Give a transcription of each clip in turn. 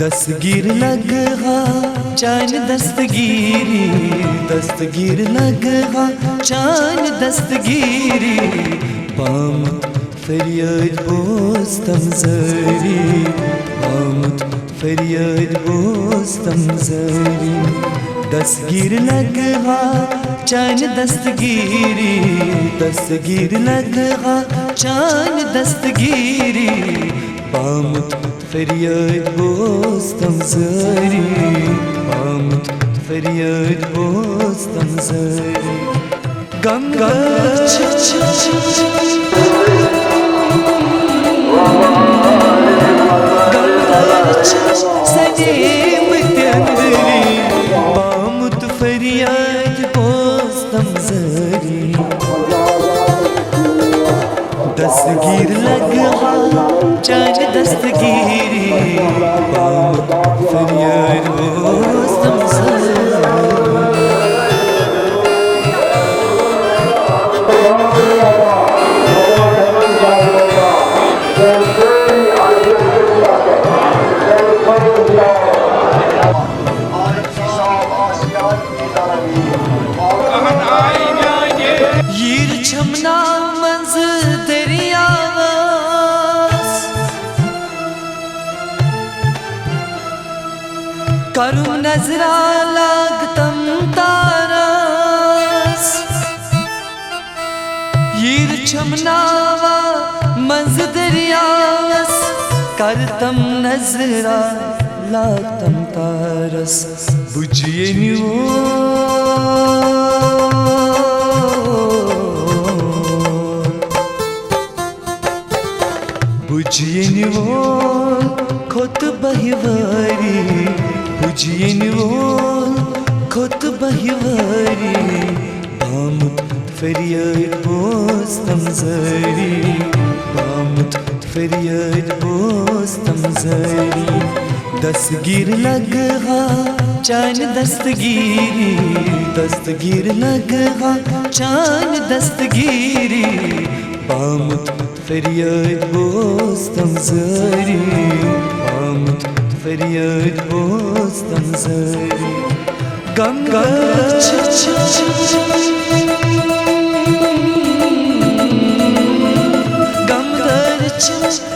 दस्तगीर लगा चान दस्तगीरी, दस्तगीर लगा चान दस्तगीरी, पामत फरियाद बोस्तम जरी, पामत फरियाद बोस्तम जरी। दस्तगीर लगा चान दस्तगीरी, दस्तगीर लगा चान दस्तगीरी, पामत फरियाद बोस्तम जरी, पामत फरियाद बोस्तम जरी। गंगा सनेम तंदरी, पामत फरियाद बोस्तम जरी। दस्तगीर लगा चान दस्तगीरी, पामत फरियाद बोस्तम जरी। यीर छमना मंज दरियावस, करूं नजरा लागतम तारस। यीर छमनावा मंज दरियावस, करतम नजरा लागतम तारस। बुझिए न्यू बुझिए निवोल खुद बहिवारी, बुझिए निवोल खुद बहिवारी, पामत फरियाद बोस्तम जरी, पामत फरियाद बोस्तम जरी। दस्तगीर लगा चान दस्तगीरी, दस्तगीर लगा चान दस्तगीरी, पामत फरियाद बोस्तम जरी, पामत फरियाद बोस्तम जरी। गंगा गमदर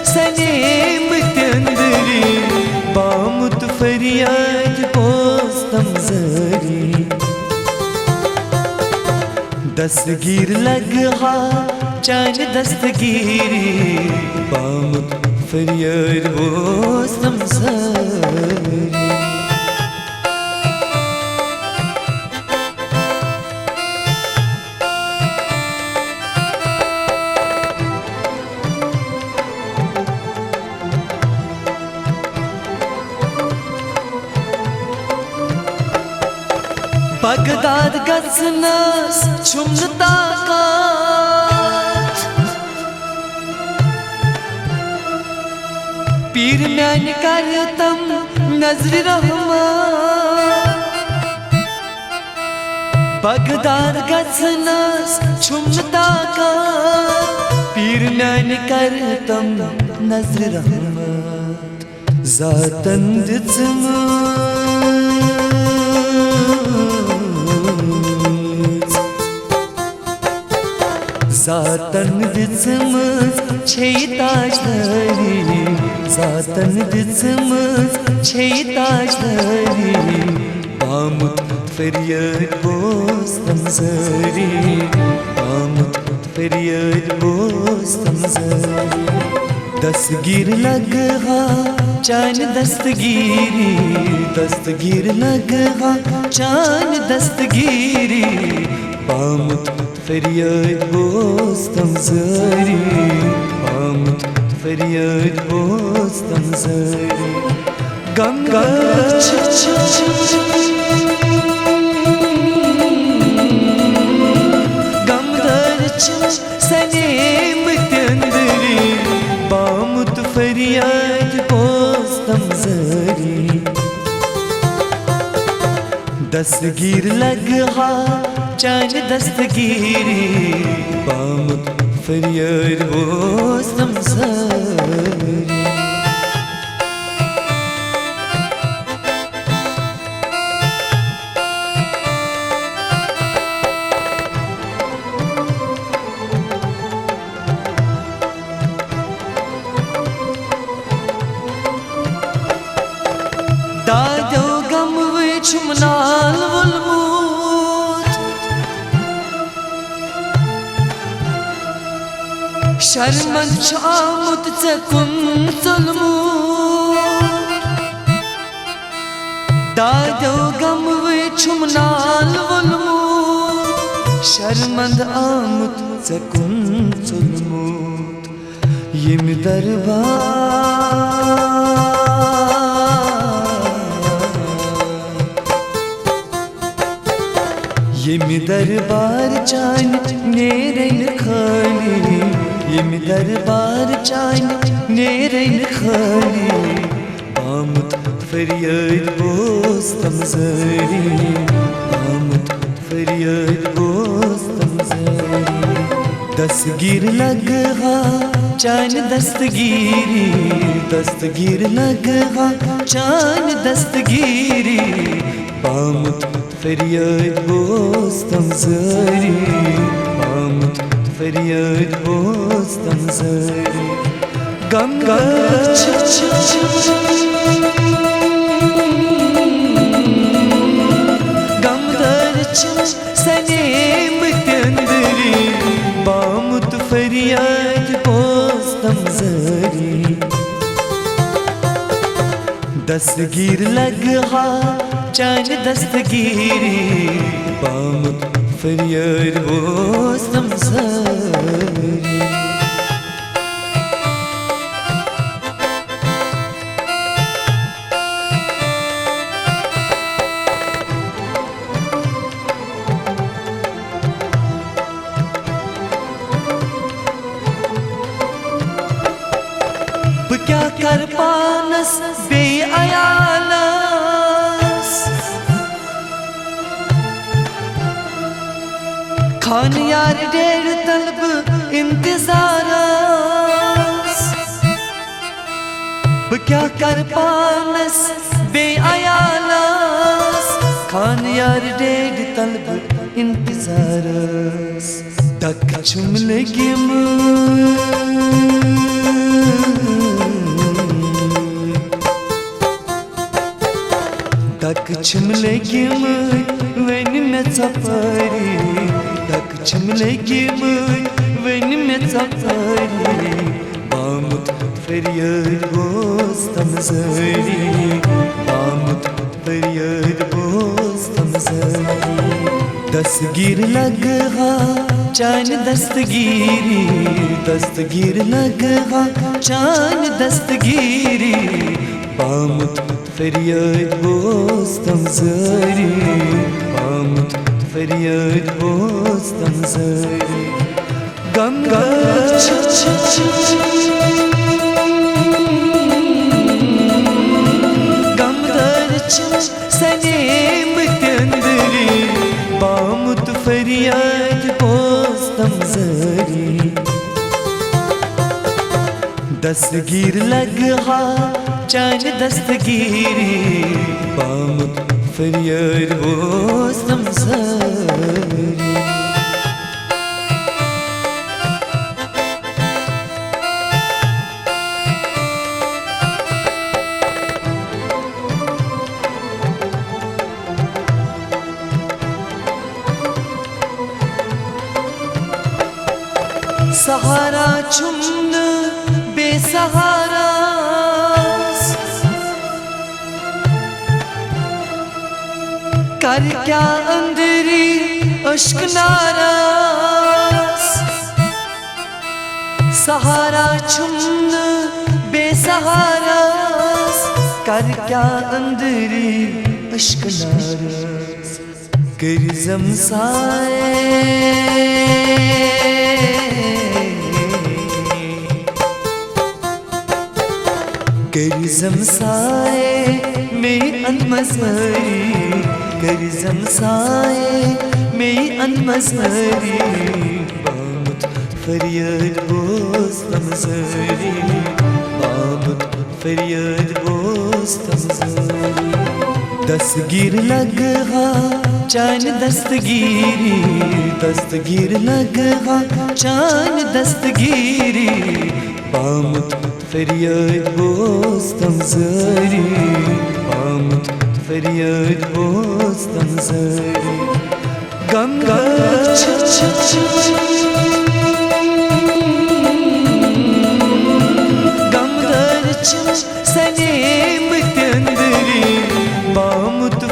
सनेम तंदरी, पामत फरियाद बोस्तम जरी। दस्तगीर लगा चान दस्तगीरी, पामत फरियाद बोस्तम जरी। बगदाद गजनस छुमनता कात, पीर म्यान करतम नजर रहमान। बगदाद गजनस छुमनता कात, पीर म्यान करतम नजर रहमान। जातन दित्म जातन दित्मज छे ताजरी, जातन दित्मज छे ताजरी, पामत फरियाद बोस्तम जरी, पामत फरियाद बोस्तम जरी। दस्तगीर लगा चान दस्तगीरी, दस्तगीर लगा चान दस्तगीरी, पामत फरियाद बोस्तम जरी, पामत फरियाद बोस्तम जरी। गंगा गमदर सनेम तंदरी, पामत फरियाद बोस्तम जरी। दस्तगीर लगा चान दस्तगीरी, पामत फरियाद बोस्तम जरी। शर्मंद आमुत ज़कुन ज़ुल्मूत दादो गम वे छुमनाल वुल्मूत शर्मंद आमुत ज़कुन ज़ुल्मूत यम दरबार यम दरबार चान नेरन खाली यम दरबार चान नेरन खाली आमुत फरियाद बोस्तम ज़री आमुत फरियाद बोस्तम ज़री दस्तगीर लगा चान दस्तगीरी दस्तगीर लगा चान दस्तगीरी आमुत फरियाद बोस्तम ज़री आमुत फरियाद बोस्तम ज़री गंगा गमदर सनेम तंदरी बामुत फरियाद बोस्तम ज़री दस्तगीर लगा चान दस्तगीरी बामुत फरियाद बोस्तम ज़री क्या कर पानस बे अयालस खान यार डेर तलब इंतज़ारस क्या कर पानस बे अयालस खान यार डेर तलब इंतज़ारस तक चुम लगी तक छिमले गिम वन में सफारी तक छिमले गिम वन में सफारी बामुत फरियाद बोस्तम ज़री बामुत फरियाद बोस्तम ज़री दस्तगीर लगा चान दस्तगीरी दस्तगीर लगा चान दस्तगीरी बामुत फरियाद बोस्तम ज़री बामुत फरियाद बोस्तम ज़री गंगा गमदर सनेम तंदरी बामुत फरियाद बोस्तम ज़री दस्तगीर लगा चान दस्तगीरी बामुत फरियाद बोस्तम ज़री सहारा चुम्न बेसहारा कर क्या अंदरी अश्क नाराज़ सहारा चुम्न बेसहारा कर क्या अंदरी अश्क नाराज़ गिरज़म साए गिरज़म साए में अनमज़री गिरज़म साए में अनमज़री बामुत फरियाद बोस्तम ज़री बामुत फरियाद बोस्तम ज़री दस्तगीर लगा चान दस्तगीरी दस्तगीर लगा चान दस्तगीरी बामुत फरियाद बोस्तम ज़री बामुत फरियाद बोस्तम ज़री गंगा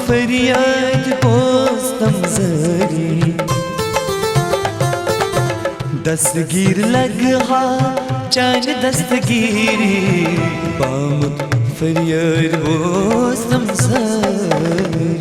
फरियाद पोस्तम जरी दस्तगीर लगहा चांद दस्तगीरी बामुत फरियाद पोस्तम जरी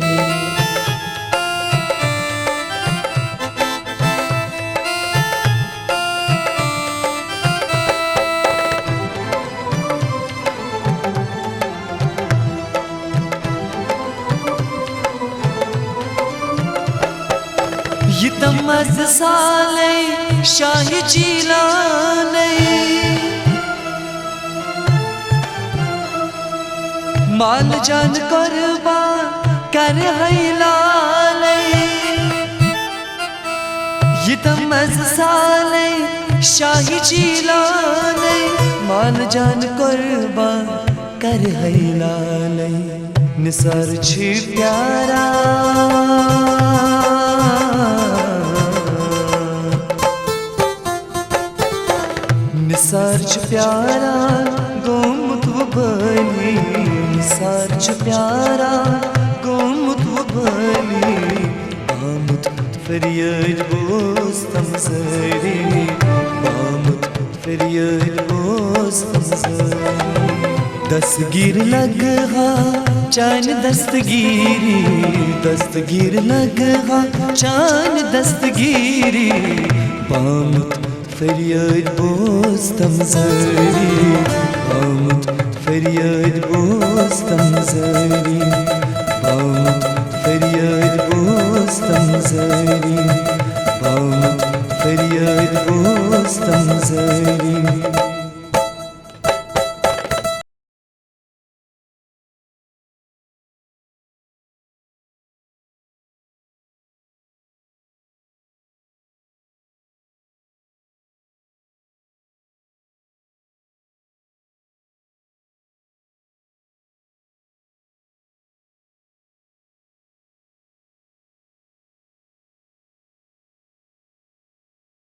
यतमज साले शाह जीलाने माल जान कुर्बान कर हैलाले यतमज साले शाह जीलाने माल जान कुर्बान कर हैलाले निसार छी प्यारा निसार प्यारा गोमुत बनी निसार प्यारा गोमुत बनी बामुत फरियाद पोस्तम जरी बामुत फरियाद पोस्तम जरी दस्तगीर लगहा चांद दस्तगीरी दस्तगीर लगहा चांद दस्तगीरी बामुत फरियाद पोस्तम जरी बामुत फरियाद पोस्तम जरी